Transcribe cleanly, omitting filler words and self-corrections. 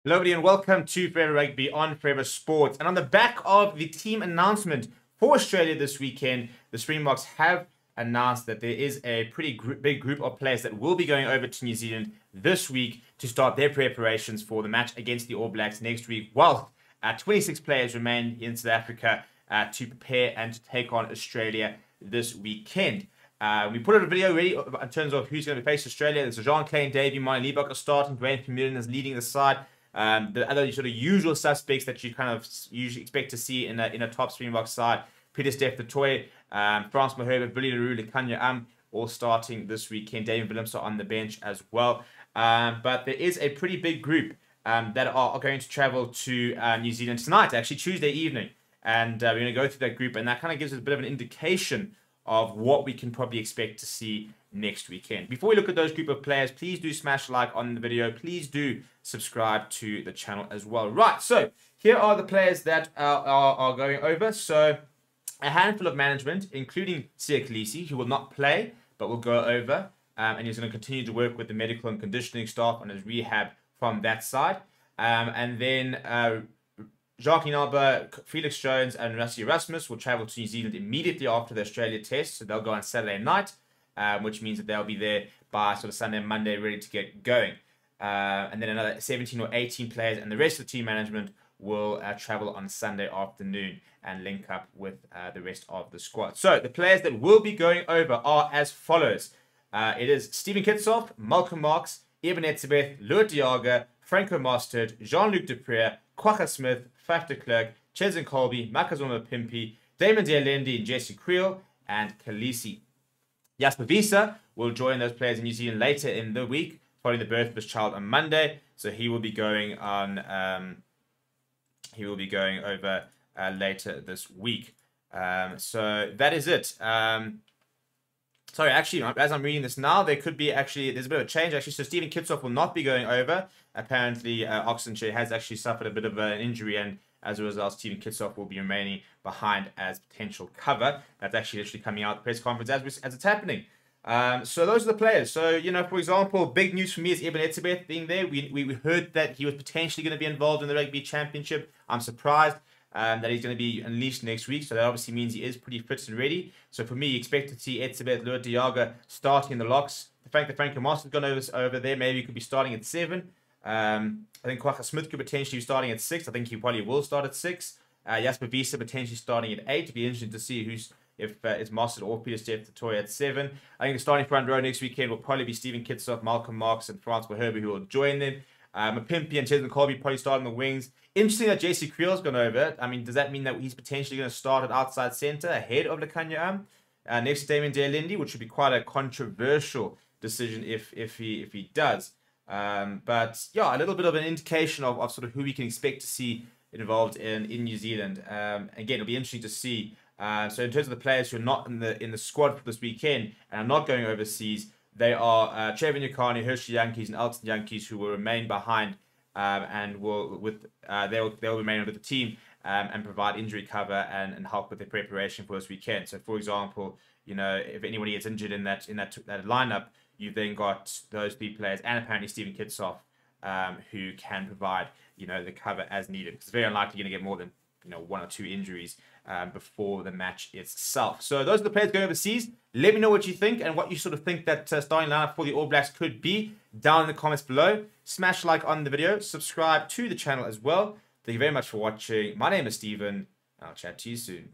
Hello everybody and welcome to Forever Rugby on Forever Sports. And on the back of the team announcement for Australia this weekend, the Springboks have announced that there is a pretty big group of players that will be going over to New Zealand this week to start their preparations for the match against the All Blacks next week, while 26 players remain in South Africa to prepare and to take on Australia this weekend. We put out a video already in terms of who's going to face Australia. There's Jean-Claude Davey, Martin Liebach are starting, Dwayne Vermeulen is leading the side. The other sort of usual suspects that you kind of usually expect to see in a top Springbok side: ETZEBETH, du Toit, Frans Malherbe, Billy Leroux, Lekanya all starting this weekend. David Willemse on the bench as well. But there is a pretty big group that are going to travel to New Zealand tonight, actually Tuesday evening. And we're going to go through that group, and that kind of gives us a bit of an indication of what we can probably expect to see next weekend. Before we look at those group of players, please do smash like on the video. Please do subscribe to the channel as well. Right, so here are the players that are going over. So a handful of management, including Siya Kolisi, who will not play, but will go over. And he's going to continue to work with the medical and conditioning staff on his rehab from that side. And then Jacques Inalba, Felix Jones, and Rassie Erasmus will travel to New Zealand immediately after the Australia test. So they'll go on Saturday night, which means that they'll be there by sort of Sunday and Monday ready to get going. And then another 17 or 18 players and the rest of the team management will travel on Sunday afternoon and link up with the rest of the squad. So the players that will be going over are as follows. It is Steven Kitshoff, Malcolm Marx, Eben Etzebeth, Lood de Jager, Franco Mostert, Jean-Luc Dupré, Kwagga Smith, Faf de Klerk, Cheslin Colby, Makazuma Pimpi, Damon Dialendi, and Jesse Creel, and Kolisi. Jasper Wiese will join those players in New Zealand later in the week, following the birth of his child on Monday. So he will be going on. He will be going over later this week. So that is it. Sorry, actually, as I'm reading this now, there could be there's a bit of a change actually. So Steven Kitshoff will not be going over. Apparently, Oxenshire has actually suffered a bit of an injury, and as a result, Steven Kitshoff will be remaining behind as potential cover. That's actually literally coming out at the press conference as it's happening. So those are the players. So, you know, for example, big news for me is Eben Etzebeth being there. We heard that he was potentially going to be involved in the Rugby Championship. I'm surprised that he's going to be unleashed next week. So that obviously means he is pretty fit and ready. So for me, expect to see Etzebeth, Lood de Jager starting in the locks. The fact that Franco Mostert has gone over there, maybe he could be starting at 7. I think Kwagga Smith could potentially be starting at 6. I think he probably will start at 6. Jasper Wiese potentially starting at 8. It'd be interesting to see if it's Mostert or ETZEBETH, du Toit at 7. I think the starting front row next weekend will probably be Steven Kitshoff, Malcolm Marx, and Frans Malherbe, who will join them. Pimpi and Cheslin Colby probably starting the wings. Interesting that Jesse Creel's gone over. I mean, does that mean that he's potentially going to start at outside centre ahead of Lekanya next to Damon Dialendi, which would be quite a controversial decision if he does. But yeah, a little bit of an indication of sort of who we can expect to see involved in New Zealand. Again, it'll be interesting to see. So in terms of the players who are not in the squad for this weekend and are not going overseas, they are Trevor Nyakane, Hershey Yankees, and Elton Yankees, who will remain behind and they'll remain with the team and provide injury cover and help with the preparation for this weekend. So, for example, you know, if anybody gets injured in that lineup, you've then got those 3 players and apparently Steven Kitshoff who can provide, you know, the cover as needed. It's very unlikely you're going to get more than, you know, 1 or 2 injuries before the match itself. So those are the players going overseas. Let me know what you think and what you sort of think that starting lineup for the All Blacks could be down in the comments below. Smash like on the video. Subscribe to the channel as well. Thank you very much for watching. My name is Steven, and I'll chat to you soon.